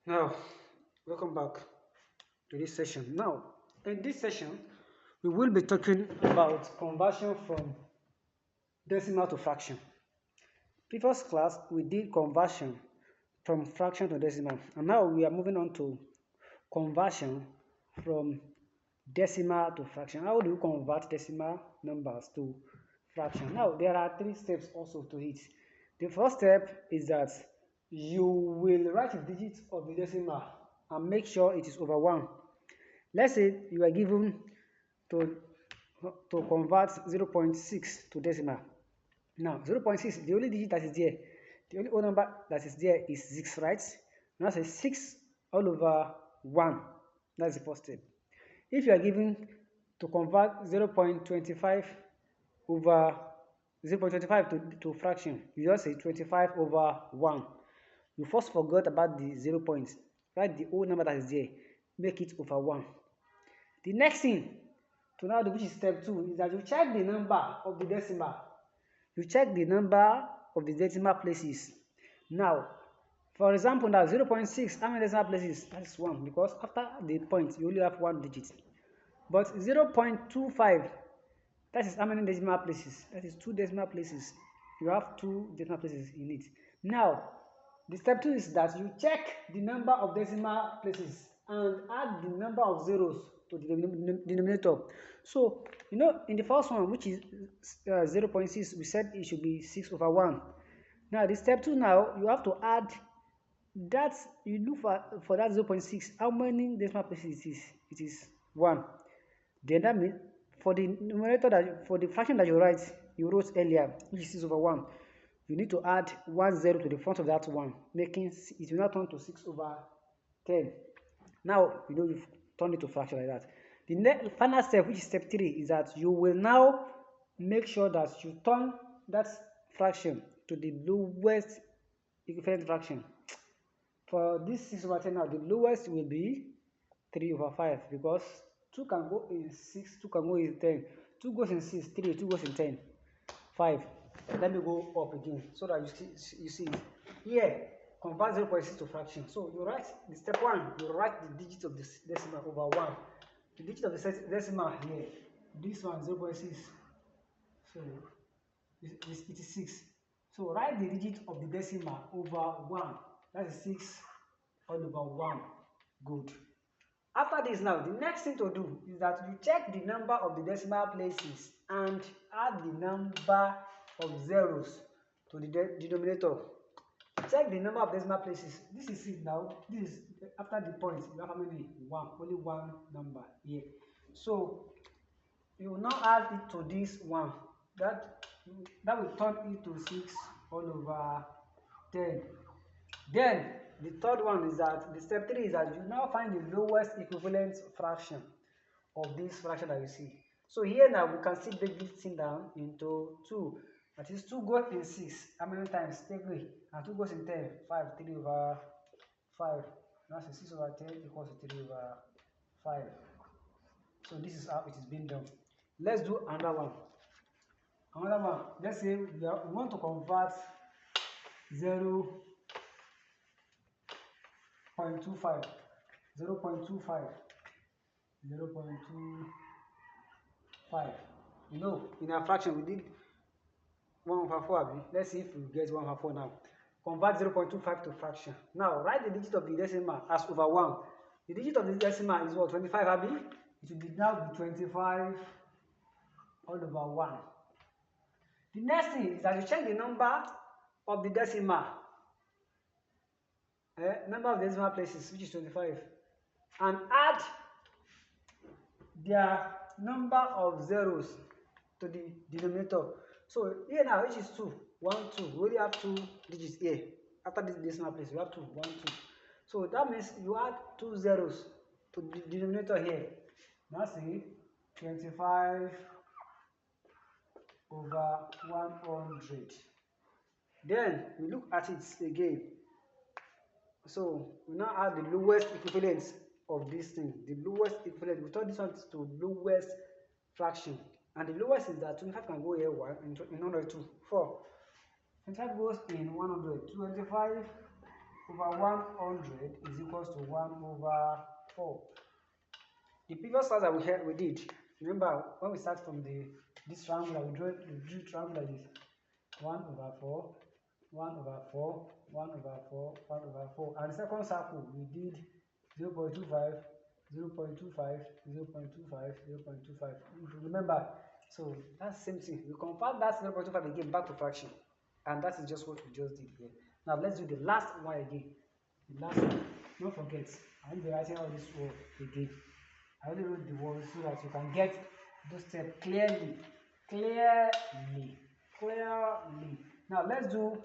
Now, welcome back to this session. Now, in this session, we will be talking about conversion from decimal to fraction. Previous class, we did conversion from fraction to decimal, and now we are moving on to conversion from decimal to fraction. How do you convert decimal numbers to fraction? Now, there are three steps also to it. The first step is that you will write the digits of the decimal and make sure it is over 1. Let's say you are given to, to convert 0.6 to decimal. Now, 0.6, the only digit that is there, the only whole number that is there is 6, right? Now, say 6 all over 1. That's the first step. If you are given to convert 0.25 over 0.25 to fraction, you just say 25 over 1. You first forgot about the 0 points. Write the whole number that is there. Make it over 1. The next thing to now do, which is step 2, is that you check the number of the decimal. You check the number of the decimal places. Now, for example, now 0.6, how many decimal places? That is 1, because after the point, you only have 1 digit. But 0.25, that is how many decimal places? That is 2 decimal places. You have 2 decimal places in it. Now, the step 2 is that you check the number of decimal places and add the number of zeros to the denominator. So, in the first one, which is 0.6, we said it should be 6 over 1. Now, the step 2 now, you have to add that, you look for that 0.6, how many decimal places it is? It is 1. Then that means for the numerator, for the fraction that you wrote earlier, which is 6 over 1, you need to add 1 0 to the front of that 1, making it will now turn to 6 over 10. Now, you've turned it to fraction like that. The final step, which is step 3, is that you will now make sure that you turn that fraction to the lowest equivalent fraction. For this 6 over 10 now, the lowest will be 3 over 5, because 2 can go in 6, 2 can go in 10. 2 goes in 6, 3, 2 goes in 10, 5. Let me go up again so that you see here, convert 0.6 to fraction. So you write the step 1, you write the digit of the decimal over 1. The digit of the decimal here, this one 0.6, so it is 6. So write the digit of the decimal over 1. That is 6 all over 1. Good. After this now, the next thing to do is that you check the number of the decimal places and add the number of zeros to the denominator. Check the number of decimal places. This is it now. This is after the point. You have how many? 1. Only 1 number here. So you will now add it to this 1. That will turn into 6 all over 10. Then the third one is that the step 3 is that you now find the lowest equivalent fraction of this fraction that you see. So here now we can still break this thing down into 2. That is 2 goes in 6. How many times? 3. And 2 goes in 10. 5. 3 over 5. That's 6 over 10 equals to 3 over 5. So this is how it is being done. Let's do another one. Another one. Let's say we want to convert 0.25. 0.25. 0.25. In our fraction we did 1 over 4. Let's see if we get 1 over 4 now. Convert 0.25 to fraction. Now write the digit of the decimal as over 1. The digit of the decimal is what? 25, Abi? It will now be 25 all over 1. The next thing is that you check the number of the decimal. Number of decimal places, which is 25. And add their number of zeros to the denominator. So here now, which is 2, 1, 2. We only have 2 digits here. After this decimal place, we have 2, 1, 2. So that means you add 2 zeros to the denominator here. Now see 25 over 100. Then we look at it again. So we now add the lowest equivalent of this thing. The lowest equivalent, we turn this one to lowest fraction. And the lowest is that 25 can go here 1 and in 100 2, 4. 25 goes in 100. 25 over 100 is equals to 1 over 4. The previous class that we did, remember when we start from this triangle, we drew triangle like this. 1 over 4, 1 over 4, 1 over 4, 1 over 4. And the second circle, we did 0 0.25, 0 0.25, 0 0.25, 0 0.25. If you remember, so that's the same thing. We convert that 0 0.25 again back to fraction. And that is just what we just did here. Now let's do the last one again. The last one. Don't forget, I will be writing all this word again. I only wrote the word so that you can get those steps clearly. Now let's do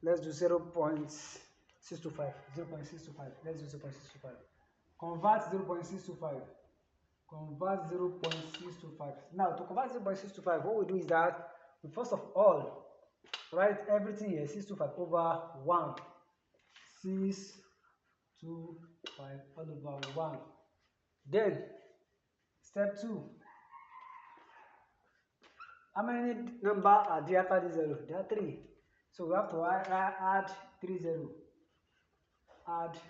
let's do 0.625. 0.625. Let's do 0.625. Convert 0.625. Convert 0.625. Now to convert 0.625, what we do is that we first of all write everything here 625 over 1. 625 all over 1. Then step 2. How many numbers are there after this 0? There are 3. So we have to add 3 zeros. Add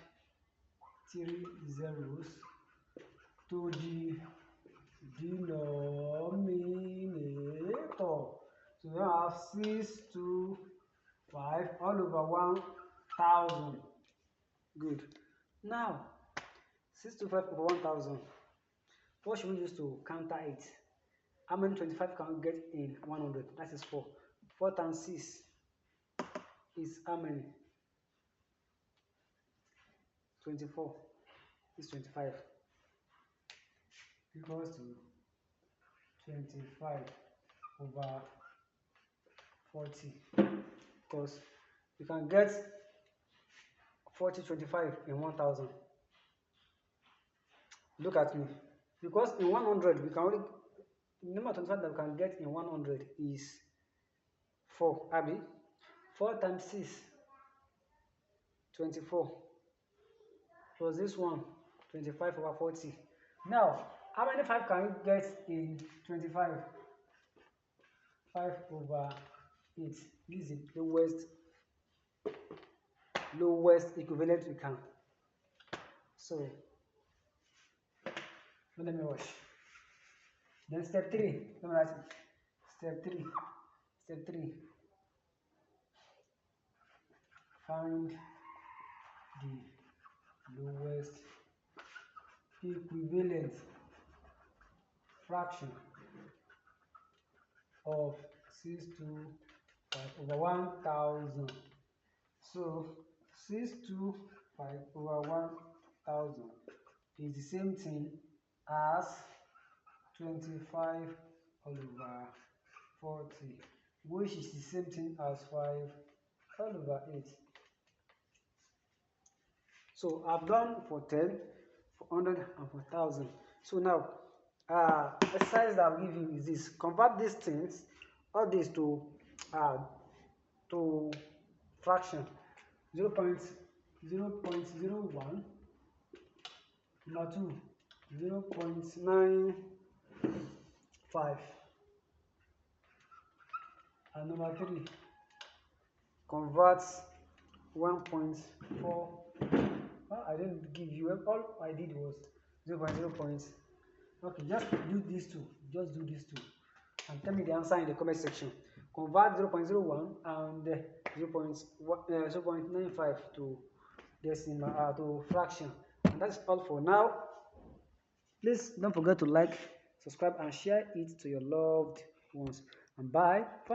3 zeros to the denominator. So we have 625 all over 1000. Good. Now 625 over 1000. What should we use to counter it? How many 25 can we get in 100? That is 4. 4 times 6 is how many? 24 is 25 equals to 25 over 40, because you can get 25 in 1000. Look at me, because in 100 we can only, the number of 25 that we can get in 100 is 4. Abby, 4 times 6, 24, plus this one, 25 over 40. Now, how many 5 can you get in 25? 5 over 8. This is the lowest equivalent we can. So, let me wash. Then step 3. Let me write it. Step 3. Step 3. Find the lowest equivalent fraction of 625 over 1000. So 625 over 1000 is the same thing as 25 all over 40, which is the same thing as 5 all over 8. So I've done for 10, for 100, and for 1000. So now, exercise that I'll give you is this: convert these things, all this to fraction. 0.01, number 2, 0.95, and number 3, convert 1.4. I didn't give you, all I did was 0.0. Okay, just do these two. Just do these two, and tell me the answer in the comment section. Convert 0.01 and 0.95 to decimal, to fraction. And that's all for now. Please don't forget to like, subscribe, and share it to your loved ones. And bye.